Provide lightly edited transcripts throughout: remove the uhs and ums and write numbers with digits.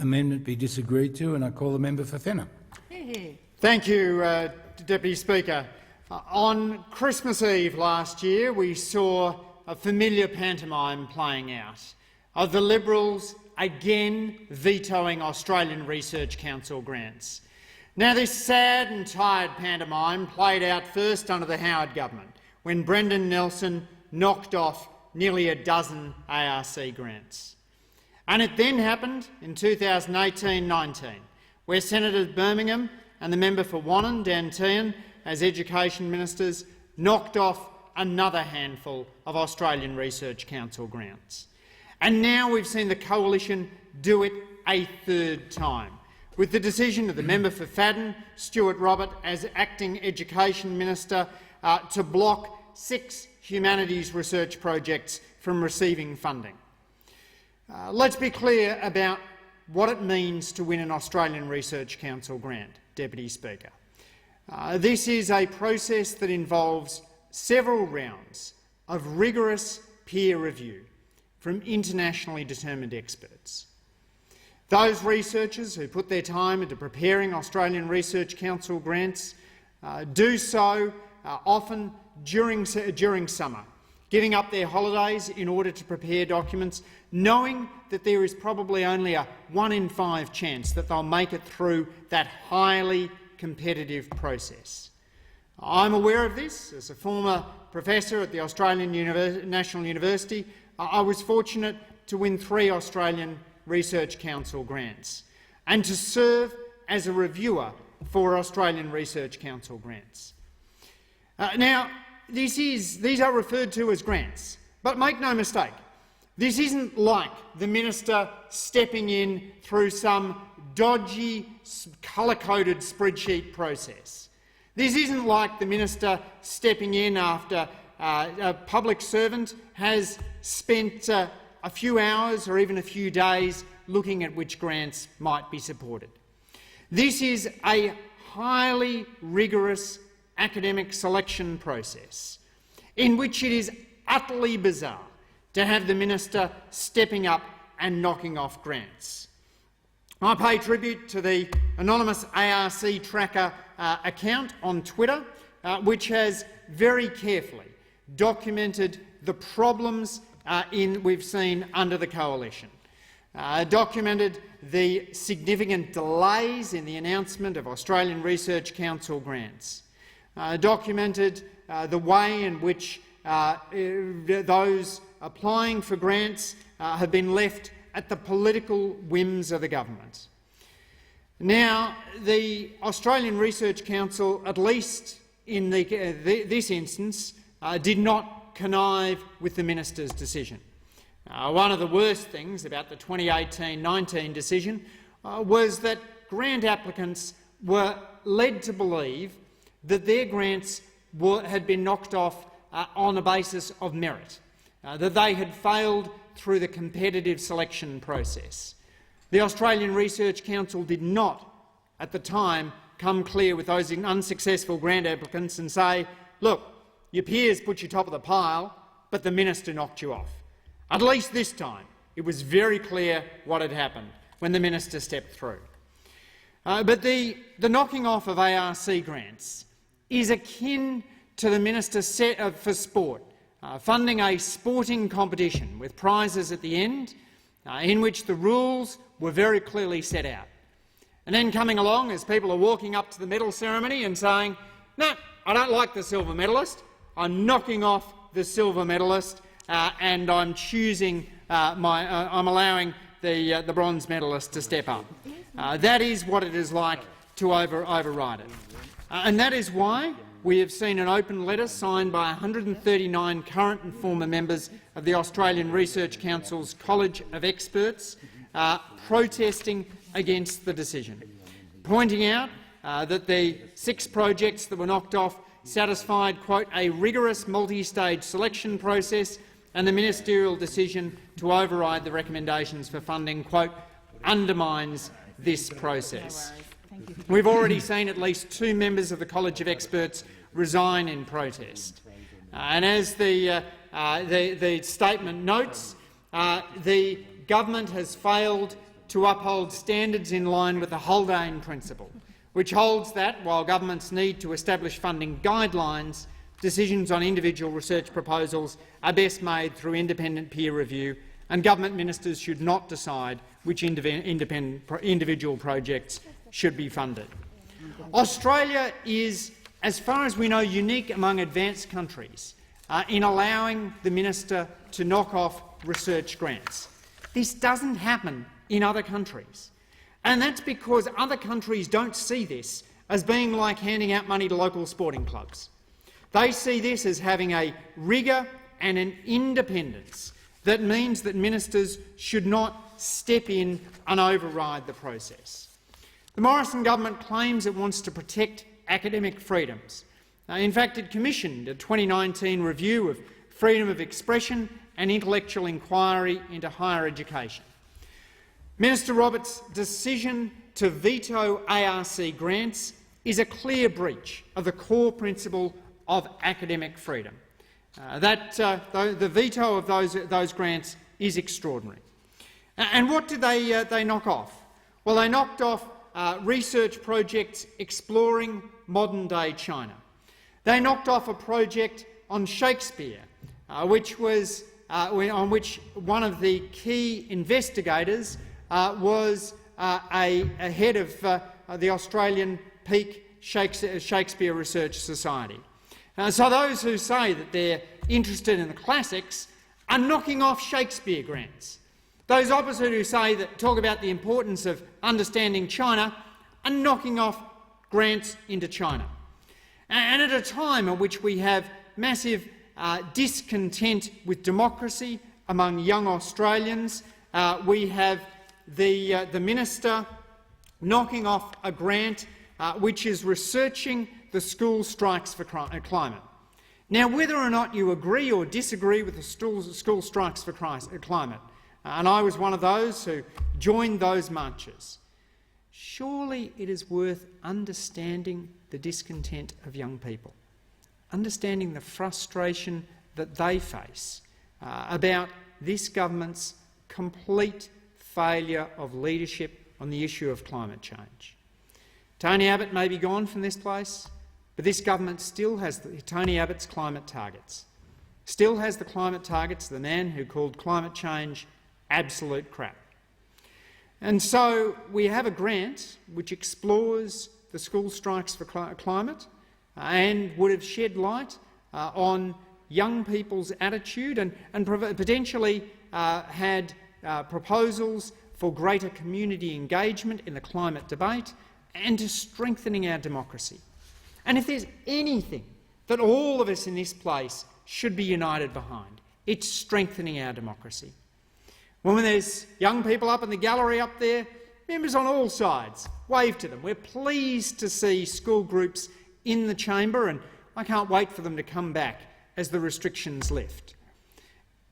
amendment be disagreed to, and I call the member for Fenner. Thank you, Deputy Speaker. On Christmas Eve last year, we saw a familiar pantomime playing out of the Liberals again vetoing Australian Research Council grants. Now, this sad and tired pantomime played out first under the Howard government, when Brendan Nelson knocked off nearly a dozen ARC grants. And it then happened in 2018-19, where Senators Birmingham and the member for Wannon, Dan Tehan, as Education Ministers, knocked off another handful of Australian Research Council grants. And now we've seen the coalition do it a third time, with the decision of the member for Fadden, Stuart Robert, as Acting Education Minister, to block 6 humanities research projects from receiving funding. Let's be clear about what it means to win an Australian Research Council grant, Deputy Speaker. This is a process that involves several rounds of rigorous peer review from internationally determined experts. Those researchers who put their time into preparing Australian Research Council grants do so often during summer, giving up their holidays in order to prepare documents, knowing that there is probably only a 1 in 5 chance that they'll make it through that highly competitive process. I'm aware of this. As a former professor at the Australian National University, I was fortunate to win 3 Australian Research Council grants and to serve as a reviewer for Australian Research Council grants. Now, these are referred to as grants, but make no mistake, this isn't like the minister stepping in through some dodgy, colour-coded spreadsheet process. This isn't like the minister stepping in after a public servant has spent a few hours or even a few days looking at which grants might be supported. This is a highly rigorous academic selection process in which it is utterly bizarre to have the minister stepping up and knocking off grants. I pay tribute to the anonymous ARC tracker account on Twitter, which has very carefully documented the problems we've seen under the coalition, documented the significant delays in the announcement of Australian Research Council grants, documented the way in which those applying for grants have been left at the political whims of the government. Now, the Australian Research Council, at least in this instance, did not connive with the minister's decision. One of the worst things about the 2018-19 decision was that grant applicants were led to believe that their grants had been knocked off on a basis of merit, that they had failed through the competitive selection process. The Australian Research Council did not, at the time, come clear with those unsuccessful grant applicants and say, look, your peers put you top of the pile, but the minister knocked you off. At least this time, it was very clear what had happened when the minister stepped through. But the knocking off of ARC grants is akin to the minister set for sport, funding a sporting competition with prizes at the end, in which the rules were very clearly set out. And then coming along as people are walking up to the medal ceremony and saying, no, I don't like the silver medalist, I'm knocking off the silver medalist and I'm choosing I'm allowing the bronze medalist to step up. That is what it is like to override it. And that is why we have seen an open letter signed by 139 current and former members of the Australian Research Council's College of Experts protesting against the decision, pointing out that the 6 projects that were knocked off satisfied, quote, a rigorous multi-stage selection process, and the ministerial decision to override the recommendations for funding, quote, undermines this process. We've already seen at least 2 members of the College of Experts resign in protest. And as the statement notes, the government has failed to uphold standards in line with the Haldane principle, which holds that, while governments need to establish funding guidelines, decisions on individual research proposals are best made through independent peer review, and government ministers should not decide which individual projects should be funded. Australia is, as far as we know, unique among advanced countries in allowing the minister to knock off research grants. This doesn't happen in other countries, and that's because other countries don't see this as being like handing out money to local sporting clubs. They see this as having a rigour and an independence that means that ministers should not step in and override the process. The Morrison government claims it wants to protect academic freedoms. In fact, it commissioned a 2019 review of freedom of expression and intellectual inquiry into higher education. Minister Robert's decision to veto ARC grants is a clear breach of the core principle of academic freedom. The veto of those grants is extraordinary. And what did they knock off? Well, they knocked off research projects exploring modern-day China. They knocked off a project on Shakespeare, on which one of the key investigators was a head of the Australian Peak Shakespeare Research Society. So those who say that they're interested in the classics are knocking off Shakespeare grants. Those opposite who say that talk about the importance of understanding China are knocking off grants into China. And at a time in which we have massive discontent with democracy among young Australians, we have the minister knocking off a grant which is researching the school strikes for climate. Now, whether or not you agree or disagree with the school strikes for climate, and I was one of those who joined those marches, surely it is worth understanding the discontent of young people, understanding the frustration that they face about this government's complete failure of leadership on the issue of climate change. Tony Abbott may be gone from this place, but this government still has Tony Abbott's climate targets, still has the climate targets of the man who called climate change absolute crap. And so we have a grant which explores the school strikes for climate and would have shed light on young people's attitude and potentially had proposals for greater community engagement in the climate debate and to strengthening our democracy. And if there's anything that all of us in this place should be united behind, it's strengthening our democracy. When there's young people up in the gallery up there, members on all sides, wave to them. We're pleased to see school groups in the chamber, and I can't wait for them to come back as the restrictions lift.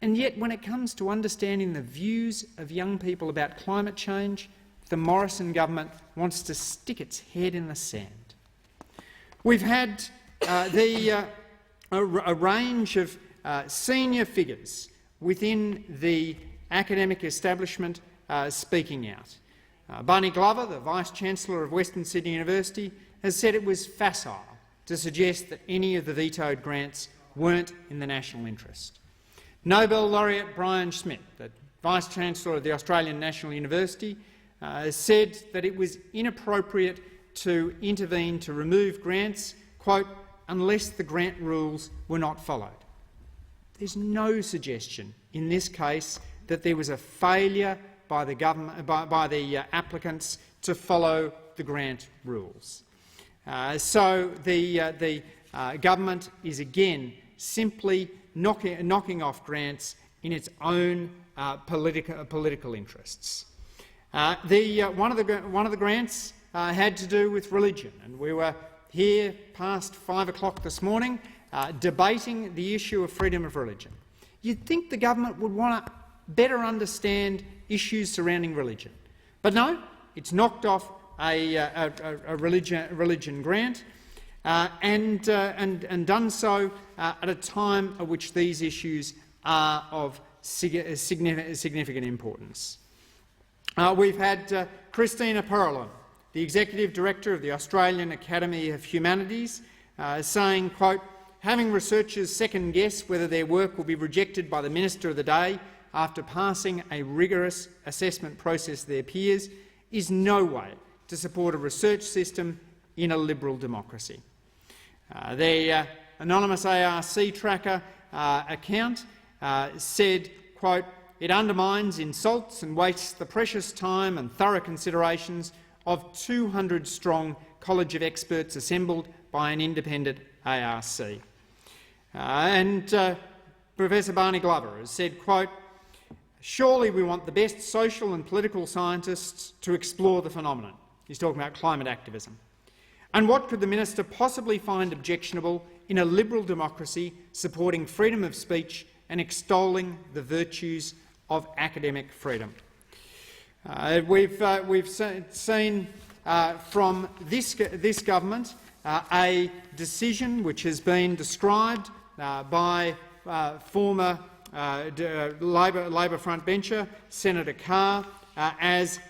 And yet, when it comes to understanding the views of young people about climate change, the Morrison government wants to stick its head in the sand. We've had a range of senior figures within the academic establishment speaking out. Barney Glover, the Vice-Chancellor of Western Sydney University, has said it was facile to suggest that any of the vetoed grants weren't in the national interest. Nobel laureate Brian Schmidt, the Vice-Chancellor of the Australian National University, said that it was inappropriate to intervene to remove grants, quote, unless the grant rules were not followed. There's no suggestion in this case that there was a failure by the government, by the applicants to follow the grant rules. So the government is again simply knocking off grants in its own political interests. One of the grants had to do with religion, and we were here past 5 o'clock this morning debating the issue of freedom of religion. You'd think the government would want to better understand issues surrounding religion, but no, it's knocked off a religion grant and done so at a time at which these issues are of significant importance. We've had Christina Perelin, the Executive Director of the Australian Academy of Humanities, saying, quote, "Having researchers second-guess whether their work will be rejected by the Minister of the day after passing a rigorous assessment process of their peers is no way to support a research system in a liberal democracy." The anonymous ARC tracker account said, quote, "It undermines, insults and wastes the precious time and thorough considerations of 200-strong College of Experts assembled by an independent ARC." Professor Barney Glover has said, quote, "Surely we want the best social and political scientists to explore the phenomenon." He's talking about climate activism. "And what could the minister possibly find objectionable in a liberal democracy supporting freedom of speech and extolling the virtues of academic freedom?" We've seen from this government a decision which has been described by former Labor frontbencher Senator Carr as